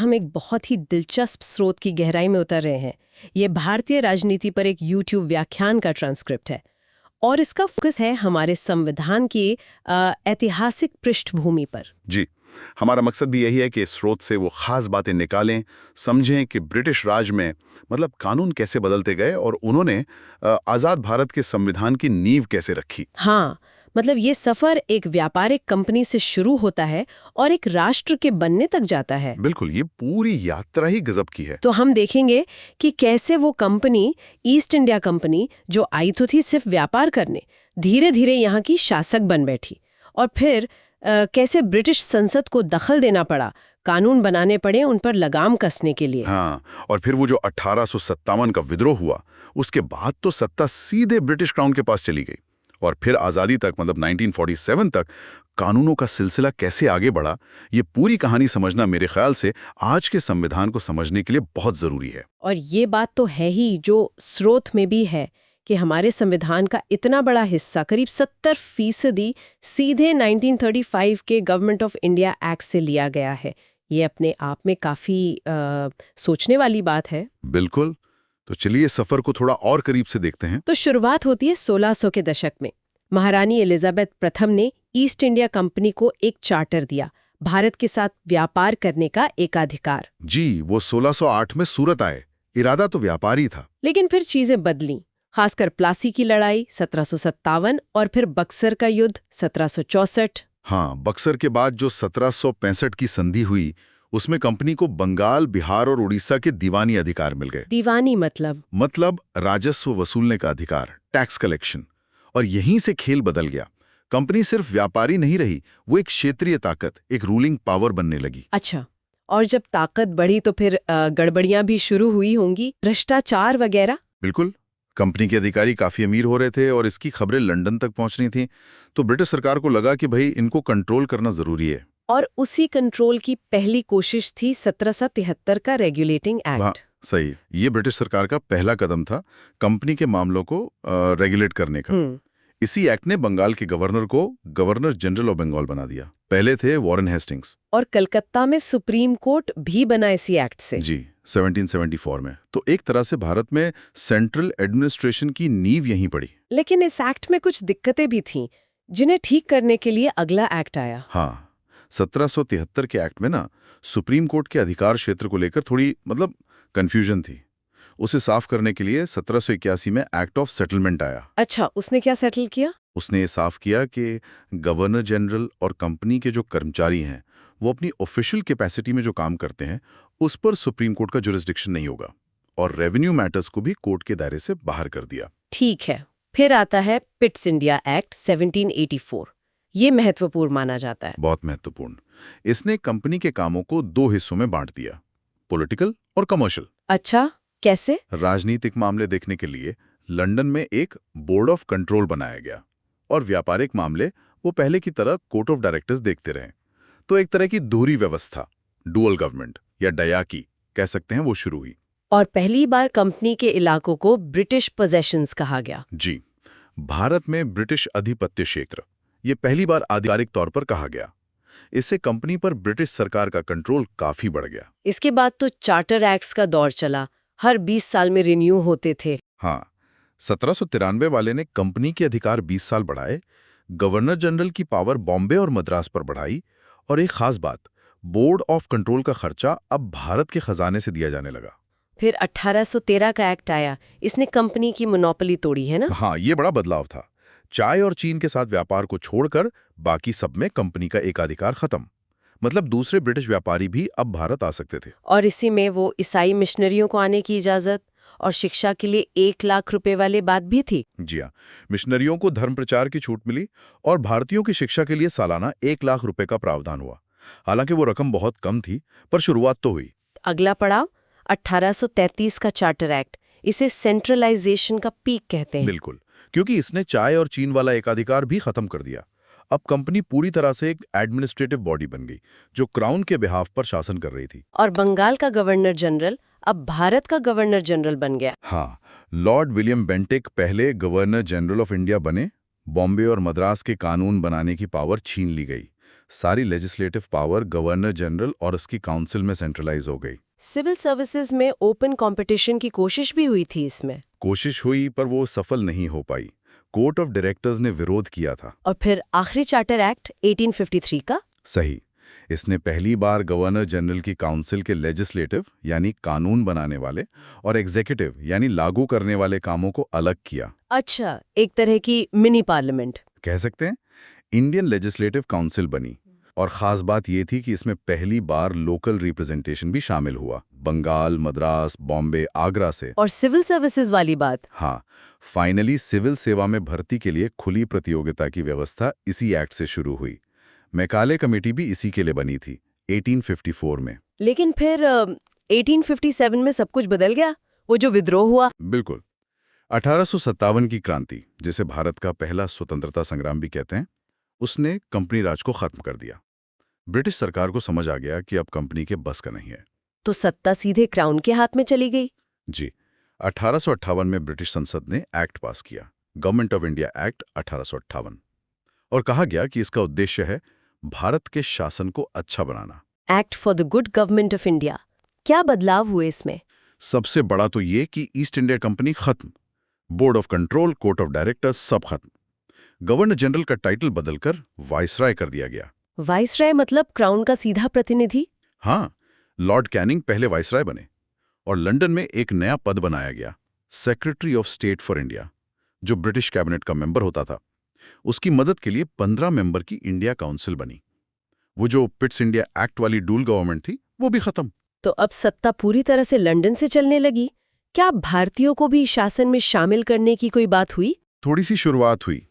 हम एक बहुत ही दिलचस्प स्रोत की गहराई में उतर रहे हैं। ये भारतीय राजनीति पर एक YouTube व्याख्यान का ट्रांसक्रिप्ट है और इसका फोकस है हमारे संविधान की ऐतिहासिक पृष्ठभूमि पर। जी, हमारा मकसद भी यही है कि इस स्रोत से वो खास बातें निकालें, समझें कि ब्रिटिश राज में मतलब कानून कैसे बदलते गए और उन्होंने आज़ाद भारत के संविधान की नींव कैसे रखी। हाँ, मतलब ये सफर एक व्यापारिक कंपनी से शुरू होता है और एक राष्ट्र के बनने तक जाता है। बिल्कुल, ये पूरी यात्रा ही गजब की है। तो हम देखेंगे कि कैसे वो कंपनी, ईस्ट इंडिया कंपनी, जो आई तो थी सिर्फ व्यापार करने, धीरे धीरे यहाँ की शासक बन बैठी। और फिर कैसे ब्रिटिश संसद को दखल देना पड़ा, कानून बनाने पड़े उन पर लगाम कसने के लिए। हाँ, और फिर वो जो 1857 का विद्रोह हुआ, उसके बाद तो सत्ता सीधे ब्रिटिश क्राउन के पास चली गई। और फिर आज़ादी तक मतलब 1947 तक कानूनों का सिलसिला कैसे आगे बढ़ा, ये पूरी कहानी समझना मेरे ख्याल से आज के संविधान को समझने के लिए बहुत ज़रूरी है। और ये बात तो है ही जो स्रोत में भी है कि हमारे संविधान का इतना बड़ा हिस्सा, करीब 70% सीधे 1935 के गवर्नमेंट ऑफ इंडिया एक्ट से लिया गया है। ये अपने आप में काफ़ी सोचने वाली बात है। बिल्कुल। तो चलिए सफ़र को थोड़ा और करीब से देखते हैं। तो शुरुआत होती है 1600 के दशक में। महारानी एलिजाबेथ प्रथम ने ईस्ट इंडिया कंपनी को एक चार्टर दिया, भारत के साथ व्यापार करने का एकाधिकार। जी, वो 1608 में सूरत आए। इरादा तो व्यापारी था। लेकिन फिर चीजें बदलीं, खासकर प्लासी की लड़ाई 1757 और फिर बक्सर का युद्ध 1764। हाँ, बक्सर के बाद जो 1765 की संधि हुई, उसमें कंपनी को बंगाल, बिहार और उड़ीसा के दीवानी अधिकार मिल गए। दीवानी मतलब राजस्व वसूलने का अधिकार, टैक्स कलेक्शन। और यहीं से खेल बदल गया। कंपनी सिर्फ व्यापारी नहीं रही, वो एक क्षेत्रीय ताकत, एक रूलिंग पावर बनने लगी। अच्छा, और जब ताकत बढ़ी तो फिर गड़बड़ियां भी शुरू हुई होंगी, भ्रष्टाचार वगैरह। बिल्कुल। कंपनी के अधिकारी काफी अमीर हो रहे थे और इसकी खबरें लंदन तक पहुंच रही थीं, तो ब्रिटिश सरकार को लगा कि भाई इनको कंट्रोल करना जरूरी है। और उसी कंट्रोल की पहली कोशिश थी 1773 का रेगुलेटिंग हाँ, एक्ट। सही। ये ब्रिटिश सरकार का पहला कदम था कंपनी के मामलों को रेगुलेट करने का। इसी एक्ट ने बंगाल के गवर्नर को गवर्नर जनरल ऑफ बंगाल बना दिया। पहले थे वॉरेन हेस्टिंग्स। और कलकत्ता में सुप्रीम कोर्ट भी बना इसी एक्ट से। जी, 1774 में। तो एक तरह से भारत में सेंट्रल एडमिनिस्ट्रेशन की नींव यहीं पड़ी। लेकिन इस एक्ट में कुछ दिक्कतें भी थीं, जिन्हें ठीक करने के लिए अगला एक्ट आया। हाँ, 1773 के एक्ट में ना सुप्रीम कोर्ट के अधिकार क्षेत्र को लेकर थोड़ी मतलब कंफ्यूजन थी। उसे साफ करने के लिए 1781 में एक्ट ऑफ सेटलमेंट आया। अच्छा, उसने क्या सेटल किया? उसने ये साफ किया कि गवर्नर जनरल और कंपनी के जो कर्मचारी हैं, वो अपनी ऑफिशियल कैपेसिटी में जो काम करते हैं, उस पर सुप्रीम कोर्ट का जुरिस्डिक्शन नहीं होगा। और रेवेन्यू मैटर्स को भी कोर्ट के दायरे से बाहर कर दिया। ठीक है। फिर आता है पिट्स इंडिया एक्ट 1784। ये महत्वपूर्ण माना जाता है। बहुत महत्वपूर्ण। इसने कंपनी के कामों को दो हिस्सों में बांट दिया, पॉलिटिकल और कमर्शियल। अच्छा, कैसे? राजनीतिक मामले देखने के लिए लंदन में एक बोर्ड ऑफ कंट्रोल बनाया गया और व्यापारिक मामले वो पहले की तरह कोर्ट ऑफ डायरेक्टर्स देखते रहे। तो एक तरह की दोहरी व्यवस्था, डुअल गवर्नमेंट या डयाकी कह सकते हैं, वो शुरू हुई। और पहली बार कंपनी के इलाकों को ब्रिटिश पोजेशंस कहा गया। जी, भारत में ब्रिटिश अधिपत्य क्षेत्र, ये पहली बार आधिकारिक तौर पर कहा गया। इससे कंपनी पर ब्रिटिश सरकार का कंट्रोल काफी बढ़ गया। इसके बाद तो चार्टर एक्ट्स का दौर चला, हर 20 साल में रिन्यू होते थे। हाँ, 1793 वाले ने कंपनी के अधिकार 20 साल बढ़ाए, गवर्नर जनरल की पावर बॉम्बे और मद्रास पर बढ़ाई, और एक खास बात, बोर्ड ऑफ कंट्रोल का खर्चा अब भारत के खजाने से दिया जाने लगा। फिर 1813 का एक्ट आया, इसने कंपनी की मोनोपोली तोड़ी है ना? हाँ, ये बड़ा बदलाव था। चाय और चीन के साथ व्यापार को छोड़कर बाकी सब में कंपनी का एकाधिकार खत्म। मतलब दूसरे ब्रिटिश व्यापारी भी अब भारत आ सकते थे। और इसी में वो ईसाई मिशनरियों को आने की इजाजत और शिक्षा के लिए 1 लाख रुपए वाली बात भी थी। जी हाँ, मिशनरियों को धर्म प्रचार की छूट मिली और भारतीयों की शिक्षा के लिए सालाना 1 लाख रुपए का प्रावधान हुआ। हालांकि वो रकम बहुत कम थी, पर शुरुआत तो हुई। अगला पड़ाव 1833 का चार्टर एक्ट, इसे सेंट्रलाइजेशन का पीक कहते हैं। बिल्कुल, क्योंकि इसने चाय और चीन वाला एकाधिकार भी खत्म कर दिया। अब कंपनी पूरी तरह से एक एडमिनिस्ट्रेटिव बॉडी बन गई, जो क्राउन के बिहाफ पर शासन कर रही थी। और बंगाल का गवर्नर जनरल अब भारत का गवर्नर जनरल बन गया। हाँ, लॉर्ड विलियम बेंटिक पहले गवर्नर जनरल ऑफ इंडिया बने। बॉम्बे और मद्रास के कानून बनाने की पावर छीन ली गई। सारी लेजिस्लेटिव पावर गवर्नर जनरल और उसकी काउंसिल में सेंट्रलाइज हो गई। सिविल सर्विसेज में ओपन कंपटीशन की कोशिश भी हुई थी इसमें। कोशिश हुई पर वो सफल नहीं हो पाई। कोर्ट ऑफ डायरेक्टर्स ने विरोध किया था। और फिर आखिरी चार्टर एक्ट 1853 का। सही। इसने पहली बार गवर्नर जनरल की काउंसिल के लेजिस्लेटिव यानी कानून बनाने वाले और एग्जीक्यूटिव यानी लागू करने वाले कामों को अलग किया। अच्छा, एक तरह की मिनी पार्लियामेंट कह सकते हैं। इंडियन लेजिस्लेटिव काउंसिल बनी और खास बात ये थी कि इसमें पहली बार लोकल रिप्रेजेंटेशन भी शामिल हुआ, बंगाल, मद्रास, बॉम्बे, आगरा से। और सिविल सर्विसेज वाली बात। हाँ, फाइनली सिविल सेवा में भर्ती के लिए खुली प्रतियोगिता की व्यवस्था इसी एक्ट से शुरू हुई। मैकाले कमेटी भी इसी के लिए बनी थी 1854 में। लेकिन फिर 1857 में सब कुछ बदल गया, वो जो विद्रोह हुआ। बिल्कुल। 1857 की क्रांति, जिसे भारत का पहला स्वतंत्रता संग्राम भी कहते हैं, उसने कंपनी राज को खत्म कर दिया। ब्रिटिश सरकार को समझ आ गया कि अब कंपनी के बस का नहीं है। तो सत्ता सीधे क्राउन के हाथ में चली गई। जी। 1858 में ब्रिटिश संसद ने एक्ट पास किया, गवर्नमेंट ऑफ इंडिया एक्ट 1858, और कहा गया कि इसका उद्देश्य है भारत के शासन को अच्छा बनाना। Act for the good government of India. क्या बदलाव हुए इसमें? सबसे बड़ा तो ये कि ईस्ट इंडिया कंपनी खत्म, board of control, court of directors सब खत्म। गवर्नर जनरल का टाइटल बदलकर वाइसराय कर दिया गया। वाइसराय मतलब क्राउन का सीधा प्रतिनिधि? हाँ, लॉर्ड कैनिंग पहले वाइसराय बने और लंदन में एक नया पद बनाया गया, secretary of state for India, जो ब्रिटिश कैबिनेट का मेंबर होता था। उसकी मदद के लिए 15 मेंबर की इंडिया काउंसिल बनी। वो जो पिट्स इंडिया एक्ट वाली डूल गवर्नमेंट थी, वो भी खत्म। तो अब सत्ता पूरी तरह से लंदन से चलने लगी। क्या भारतीयों को भी शासन में शामिल करने की कोई बात हुई? थोड़ी सी शुरुआत हुई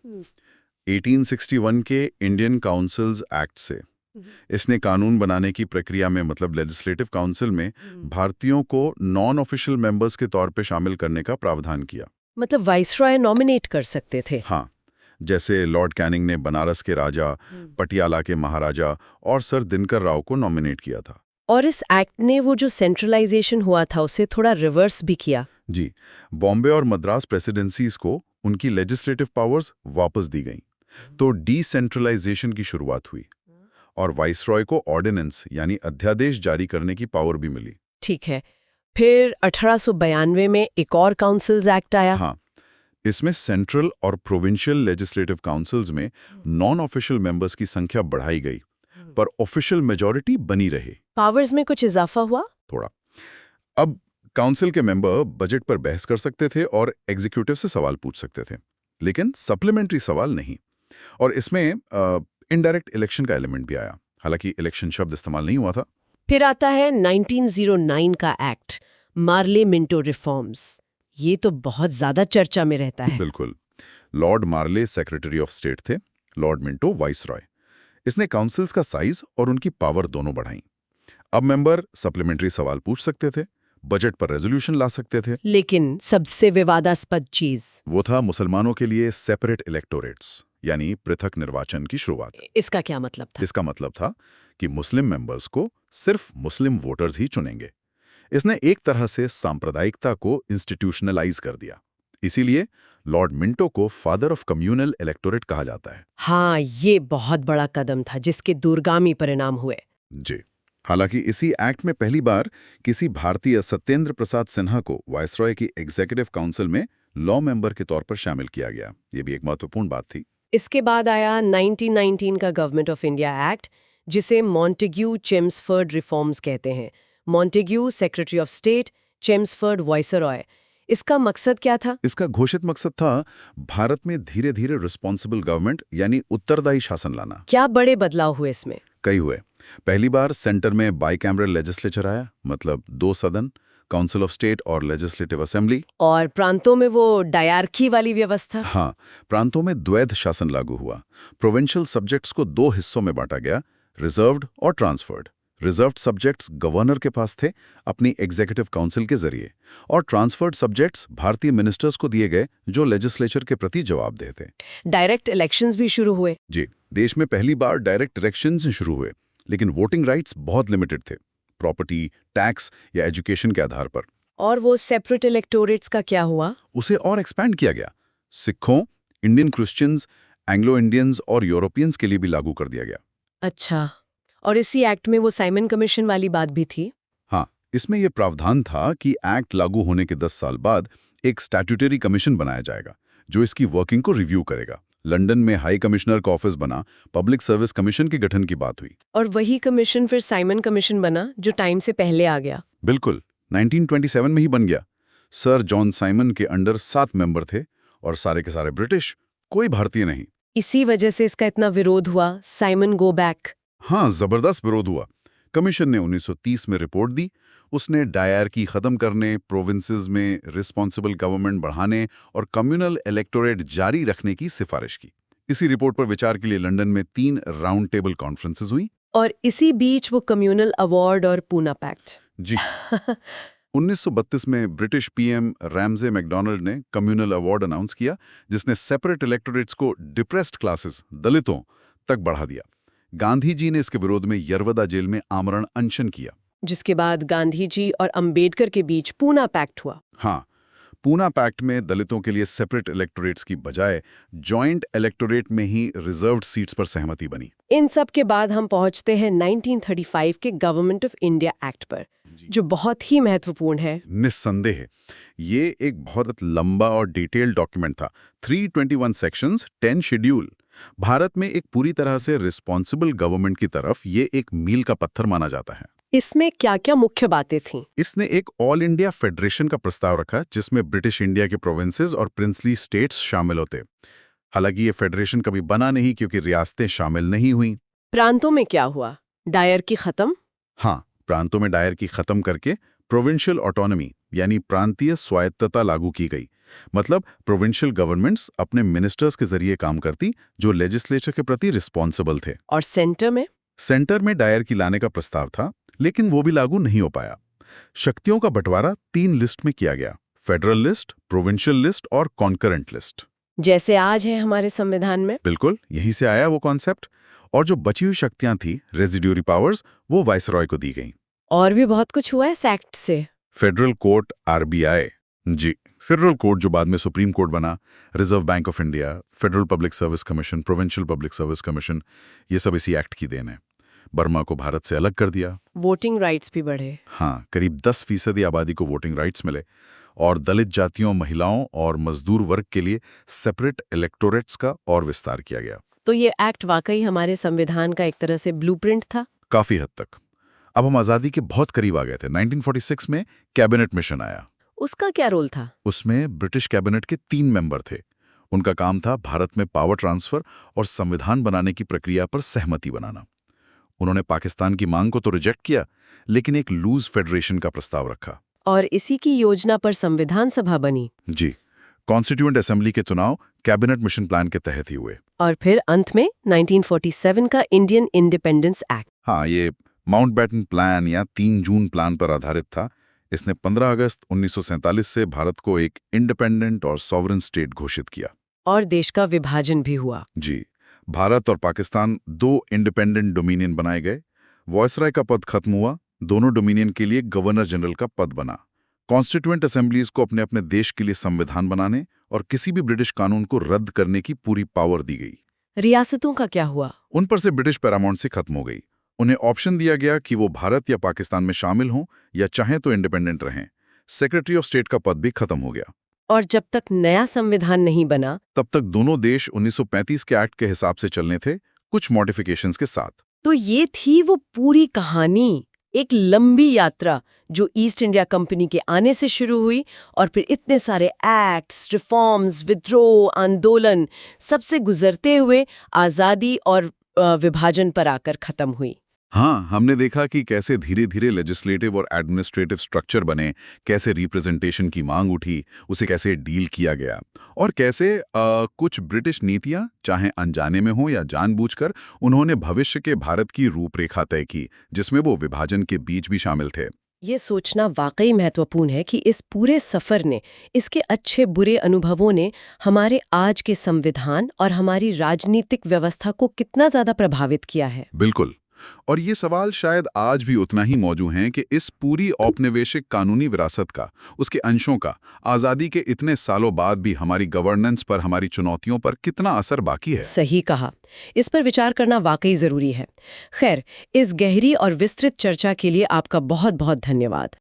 1861 के इंडियन काउंसिल्स एक्ट से। इसने कानून बनाने की प्रक्रिया में, मतलब लेजिस्लेटिव काउंसिल में, भारतीयों को नॉन ऑफिशियल मेंबर्स के तौर पे शामिल करने का प्रावधान किया। मतलब वाइसरॉय नॉमिनेट कर सकते थे? हाँ, जैसे लॉर्ड कैनिंग ने बनारस के राजा, पटियाला के महाराजा और सर दिनकर राव को नॉमिनेट किया था। और इस एक्ट ने वो जो सेंट्रलाइजेशन हुआ था उसे थोड़ा रिवर्स भी किया। जी, बॉम्बे और मद्रास प्रेसिडेंसीज को उनकी लेजिस्लेटिव पावर्स वापस दी गईं, तो डिसेंट्रलाइजेशन की शुरुआत हुई और वाइसरॉय को ऑर्डिनेंस यानी अध्यादेश जारी करने की पावर भी मिली। ठीक है। फिर 1892 में एक और काउंसिल्स एक्ट आया। हाँ, इसमें सेंट्रल और प्रोविंशियल लेजिस्लेटिव काउंसिल्स में नॉन ऑफिशियल मेंबर्स की संख्या बढ़ाई गई, पर ऑफिशियल मेजॉरिटी बनी रही। पावर्स में कुछ इजाफा हुआ थोड़ा। अब काउंसिल के मेंबर बजट पर बहस कर सकते थे और एग्जीक्यूटिव से सवाल पूछ सकते थे, लेकिन सप्लीमेंट्री सवाल नहीं। और इसमें इनडायरेक्ट इलेक्शन का एलिमेंट भी आया, हालांकि इलेक्शन शब्द इस्तेमाल नहीं हुआ था। फिर आता है 1909 का एक्ट, मार्ले मिंटो रिफॉर्म्स। ये तो बहुत ज्यादा चर्चा में रहता है। बिल्कुल। Lord Morley secretary of state थे, लॉर्ड मिंटो वाइसरॉय। इसने काउंसिल्स का साइज और उनकी पावर दोनों बढ़ाई। अब मेंबर सप्लीमेंट्री सवाल पूछ सकते थे, बजट पर रेजोल्यूशन ला सकते थे। लेकिन सबसे विवादास्पद चीज वो था मुसलमानों के लिए सेपरेट इलेक्टोरेट्स, यानी पृथक निर्वाचन की शुरुआत। इसका क्या मतलब था? इसका मतलब था कि मुस्लिम मेंबर्स को सिर्फ मुस्लिम वोटर्स ही चुनेंगे। इसने एक तरह से सांप्रदायिकता को इंस्टीट्यूशनलाइज कर दिया। इसीलिए लॉर्ड मिंटो को फादर ऑफ कम्युनल इलेक्टोरेट कहा जाता है। हाँ, ये बहुत बड़ा कदम था जिसके दूरगामी परिणाम हुए। जी। हालांकि इसी एक्ट में पहली बार किसी भारतीय सत्येंद्र प्रसाद सिन्हा को वाइसरॉय की एग्जीक्यूटिव काउंसिल में लॉ मेंबर के तौर पर शामिल किया गया। ये भी एक महत्वपूर्ण बात थी। इसके बाद आया 1919 का गवर्नमेंट ऑफ इंडिया एक्ट, जिसे मॉन्टेग्यू चेम्सफोर्ड रिफॉर्म्स कहते हैं। Montagu secretary of state, Chelmsford viceroy. इसका मकसद क्या था? इसका घोषित मकसद था भारत में धीरे धीरे रिस्पॉन्सिबल गवर्नमेंट यानी उत्तरदायी शासन लाना। क्या बड़े बदलाव हुए इसमें? कई हुए। पहली बार सेंटर में बाइकैमरल लेजिस्लेचर आया, मतलब 2 सदन, काउंसिल ऑफ स्टेट और लेजिस्लेटिव असेंबली। और प्रांतों में वो डायरकी वाली व्यवस्था। हाँ, प्रांतों में द्वैध शासन लागू हुआ। प्रोविंशियल सब्जेक्ट्स को 2 हिस्सों में बांटा गया, रिजर्व्ड और ट्रांसफर्ड। रिजर्व्ड सब्जेक्ट्स गवर्नर के पास थे अपनी एग्जीक्यूटिव काउंसिल के जरिए, और ट्रांसफर्ड सब्जेक्ट्स भारतीय मिनिस्टर्स को दिए गए जो लेजिस्लेचर के प्रति जवाबदेह थे। डायरेक्ट इलेक्शंस भी शुरू हुए। जी, देश में पहली बार डायरेक्ट इलेक्शंस शुरू हुए, लेकिन वोटिंग राइट्स बहुत लिमिटेड थे, प्रॉपर्टी, टैक्स या एजुकेशन के आधार पर। और वो सेपरेट इलेक्टोरेट्स का क्या हुआ? उसे और एक्सपैंड किया गया। सिखों, इंडियन क्रिश्चियंस, एंग्लो इंडियंस और यूरोपियंस के लिए भी लागू कर दिया गया। अच्छा, और इसी एक्ट में वो साइमन कमीशन वाली बात भी थी? हाँ, इसमें यह प्रावधान था कि एक्ट लागू होने के 10 साल बाद एक स्टैट्यूटरी कमीशन बनाया जाएगा जो इसकी वर्किंग को रिव्यू करेगा। लंदन में हाई कमिश्नर का ऑफिस बना, पब्लिक सर्विस कमीशन के गठन की बात हुई। और वही कमीशन फिर साइमन कमीशन बना जो टाइम से पहले आ गया। बिल्कुल, 1927 में ही बन गया। सर जॉन साइमन के अंडर 7 मेंबर थे और सारे के सारे ब्रिटिश, कोई भारतीय नहीं। इसी वजह से इसका इतना विरोध हुआ, साइमन गो बैक। हाँ, जबरदस्त विरोध हुआ। कमीशन ने 1930 में रिपोर्ट दी। उसने डायरकी खत्म करने, प्रोविंसेस में रिस्पॉन्सिबल गवर्नमेंट बढ़ाने और कम्युनल इलेक्टोरेट जारी रखने की सिफारिश की। इसी रिपोर्ट पर विचार के लिए लंदन में 3 राउंड टेबल कॉन्फ्रेंसेस हुई। और इसी बीच वो कम्युनल अवार्ड और पूना पैक्ट। जी 1932 में ब्रिटिश पीएम रैमजे मैकडोनाल्ड ने कम्युनल अवार्ड अनाउंस किया, जिसने सेपरेट इलेक्टोरेट्स को डिप्रेस्ड क्लासेस, दलितों तक बढ़ा दिया। गांधी जी ने इसके विरोध में यरवदा जेल में आमरण अनशन किया। जिसके बाद गांधी जी और अंबेडकर के बीच पूना पैक्ट हुआ। हाँ, पूना पैक्ट में दलितों के लिए सेपरेट इलेक्टोरेट्स की बजाय जॉइंट इलेक्टोरेट में ही रिजर्व्ड सीट्स पर सहमति बनी। इन सब के बाद हम पहुंचते हैं 1935 के गवर्नमेंट ऑफ इंडिया एक्ट पर, जो बहुत ही महत्वपूर्ण है। निस्संदेह ये एक बहुत लंबा और डिटेल्ड डॉक्यूमेंट था। 321 सेक्शंस, 10 शेड्यूल। भारत में एक पूरी तरह से रिस्पॉन्सिबल गवर्नमेंट की तरफ ये एक मील का पत्थर माना जाता है। इसमें क्या क्या मुख्य बातें थीं? इसने एक ऑल इंडिया फेडरेशन का प्रस्ताव रखा, जिसमें ब्रिटिश इंडिया के प्रोविंसेस और प्रिंसली स्टेट्स शामिल होते। हालांकि ये फेडरेशन कभी बना नहीं क्योंकि रियासतें शामिल नहीं हुई। प्रांतों में क्या हुआ? डायरकी खत्म? हाँ, प्रांतों में डायरकी खत्म करके प्रोविंशियल ऑटोनॉमी यानी प्रांतीय स्वायत्तता लागू की गई। मतलब प्रोविंशियल गवर्नमेंट्स अपने मिनिस्टर्स के जरिए काम करती, जो लेजिस्लेचर के प्रति रिस्पॉन्सिबल थे। और सेंटर में? सेंटर में डायरकी लाने का प्रस्ताव था, लेकिन वो भी लागू नहीं हो पाया। शक्तियों का बंटवारा 3 लिस्ट में किया गया: फेडरल लिस्ट, प्रोविंशियल लिस्ट और कॉन्करेंट लिस्ट। जैसे आज है हमारे संविधान में। बिल्कुल, यहीं से आया वो कॉन्सेप्ट। और जो बची हुई शक्तियां थी, रेजिड्यूरी पावर्स, वो वाइसरॉय को दी गईं। और भी बहुत कुछ हुआ है इस एक्ट से। फेडरल कोर्ट, आरबीआई, जी फेडरल कोर्ट जो बाद में सुप्रीम कोर्ट बना, reserve bank of India, federal public service commission, provincial public service commission, ये सब इसी एक्ट की देन है। बर्मा को भारत से अलग कर दिया। वोटिंग राइट्स भी बढ़े। हाँ, करीब 10% आबादी को वोटिंग राइट्स मिले और दलित जातियों, महिलाओं और मजदूर वर्ग के लिए सेपरेट इलेक्टोरेट्स का और विस्तार किया गया। तो ये एक्ट वाकई हमारे संविधान का एक तरह से ब्लूप्रिंट था। काफी हद तक। अब हम आजादी के बहुत करीब आ गए थे। 1946 में कैबिनेट मिशन आया। उसका क्या रोल था? उसमें ब्रिटिश कैबिनेट के 3 मेंबर थे। उनका काम था भारत में पावर ट्रांसफर और संविधान बनाने की प्रक्रिया पर सहमति बनाना। उन्होंने पाकिस्तान की मांग को तो रिजेक्ट किया, लेकिन एक लूज फेडरेशन का प्रस्ताव रखा। और इसी की योजना पर संविधान सभा बनी। जी, कॉन्स्टिट्यूएंट असेंबली के चुनाव कैबिनेट मिशन प्लान के तहत ही हुए। और फिर अंत में 1947 का इंडियन इंडिपेंडेंस एक्ट। हाँ, ये माउंटबेटन प्लान या 3 जून प्लान पर आधारित था। इसने 15 अगस्त 1947 से भारत को एक इंडिपेंडेंट और सॉवरेन स्टेट घोषित किया। और देश का विभाजन भी हुआ। जी, भारत और पाकिस्तान 2 इंडिपेंडेंट डोमिनियन बनाए गए। वॉयसराय का पद खत्म हुआ। दोनों डोमिनियन के लिए गवर्नर जनरल का पद बना। कॉन्स्टिट्यूएंट असेंबलीज को अपने अपने देश के लिए संविधान बनाने और किसी भी ब्रिटिश कानून को रद्द करने की पूरी पावर दी गई। रियासतों का क्या हुआ? उन पर से ब्रिटिश पैरामाउंट से खत्म हो गई। उन्हें ऑप्शन दिया गया कि वो भारत या पाकिस्तान में शामिल हों या चाहें तो इंडिपेंडेंट रहें। सेक्रेटरी ऑफ स्टेट का पद भी खत्म हो गया। और जब तक नया संविधान नहीं बना, तब तक दोनों देश 1935 के एक्ट के हिसाब से चलने थे, कुछ मॉडिफिकेशंस के साथ। तो ये थी वो पूरी कहानी, एक लंबी यात्रा जो ईस्ट इंडिया कंपनी के आने से शुरू हुई और फिर इतने सारे एक्ट्स, रिफॉर्म्स, विद्रोह, आंदोलन सबसे गुजरते हुए आज़ादी और विभाजन पर आकर खत्म हुई। हाँ, हमने देखा कि कैसे धीरे धीरे लेजिस्लेटिव और एडमिनिस्ट्रेटिव स्ट्रक्चर बने, कैसे रिप्रेजेंटेशन की मांग उठी, उसे कैसे डील किया गया, और कैसे कुछ ब्रिटिश नीतियां, चाहे अनजाने में हो या जानबूझकर, उन्होंने भविष्य के भारत की रूपरेखा तय की, जिसमें वो विभाजन के बीच भी शामिल थे। ये सोचना वाकई महत्वपूर्ण है कि इस पूरे सफर ने, इसके अच्छे बुरे अनुभवों ने हमारे आज के संविधान और हमारी राजनीतिक व्यवस्था को कितना ज्यादा प्रभावित किया है। बिल्कुल। और ये सवाल शायद आज भी उतना ही मौजूद हैं कि इस पूरी औपनिवेशिक कानूनी विरासत का, उसके अंशों का, आज़ादी के इतने सालों बाद भी हमारी गवर्नेंस पर, हमारी चुनौतियों पर कितना असर बाकी है। सही कहा। इस पर विचार करना वाकई जरूरी है। खैर, इस गहरी और विस्तृत चर्चा के लिए आपका बहुत बहुत धन्यवाद।